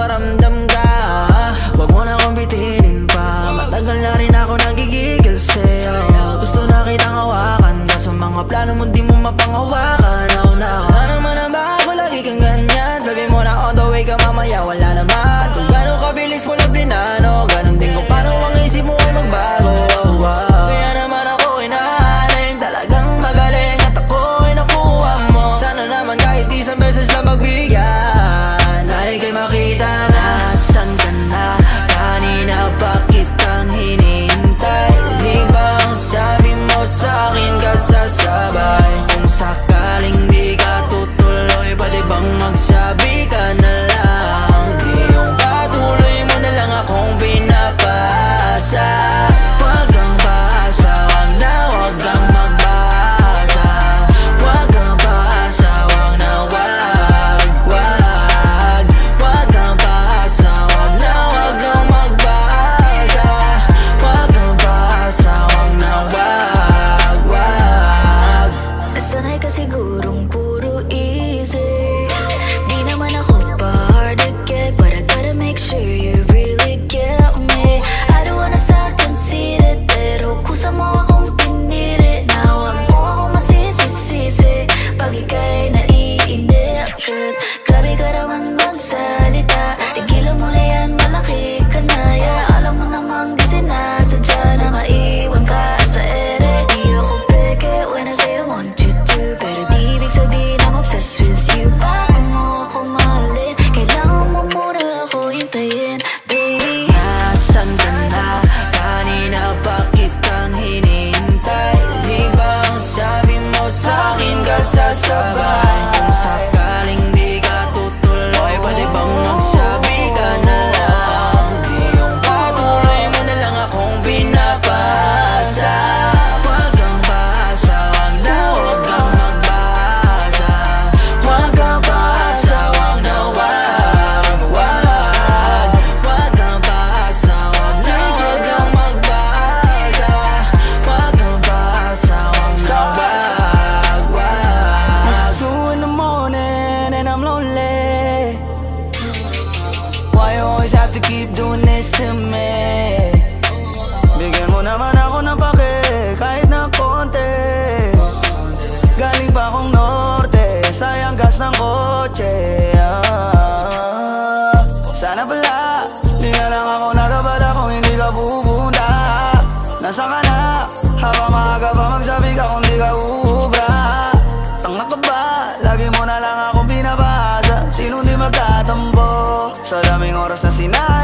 nagpaparamdam ka. Wag mo na akong bitinin pa, matagal na rin ako nagigigil sa'yo. Gusto na kitang hawakan, kaso mga plano mo di mo mapanghawakan. Oh no, na naman ang bago, lagi kang ganyan. Sabi mo na on the way ka, mamaya wala naman. Kung gano'ng kabilis mo na plinano, ganun din kung paano ang isip mo ay magbago. Kaya naman ako inaalin, talagang magaling at ako ay nakuha mo. Sana naman kahit isang beses lang magbigyan, ay kay makita na saan ka na. Kanina pa kitang hinihintay, di ba ang sabi mo sa'kin kasasabay? Kung sakaling di ka tutuloy, pwede bang magsabi ka na lang? Di yung patuloy mo na lang akong pinapasa. Wag kang paasa, wag na wag kang magbasa. Wag kang paasa, wag na wag, wag. Wag kang paasa, wag na wag kang magbasa. Wag kang paasa, wag na wag, wag. Nasanay ka sigurong puro easy, di naman ako pa hard to get, but I gotta make sure you really get me. I don't wanna sound conceited, pero kusa mo akong pinili. Na wag mo akong masisisi pag ika'y naiinip. Cause grabe ka naman magsalita, tigilan mo na yan, malaki ka na. Yeah, alam mo namang di sinasadya na maiwan ka sa ere. Di ako peke when I say I want you to, pero di ibig sabihin I'm obsessed with you. Bago mo ako mahalin, kailangan mo muna ako hintayin, baby. Nasaan ka na? Kanina pa kitang hinihintay, di ba ang sabi mo sa'kin kasasabay? Kung sakaling di ka tutuloy, pwede bang magsabi ka na lang? Di yung patuloy mo na lang akong pinapasa. Wag kang paasa, wag na wag kang magbasa. Wag kang paasa, wag na wag, wag. Wag kang paasa, wag na wag kang magbasa. Wag kang paasa, wag na wag, wag. It's 2 in the morning and I'm lonely. Why you always have to keep doing this to me? Bigyan mo naman ako ng pake, kahit na konti. Galing pa akong norte, sayang gas ng kotse. Sana pala, di na lang ako nagabala kung hindi ka pupunta. Nasaan ka na? Habang maaga pa magsabi ka kung di ka ubra. Tanga ka ba? Lagi mo na lang akong pinabasa. Sino di magtatampo sa daming oras na sinabi?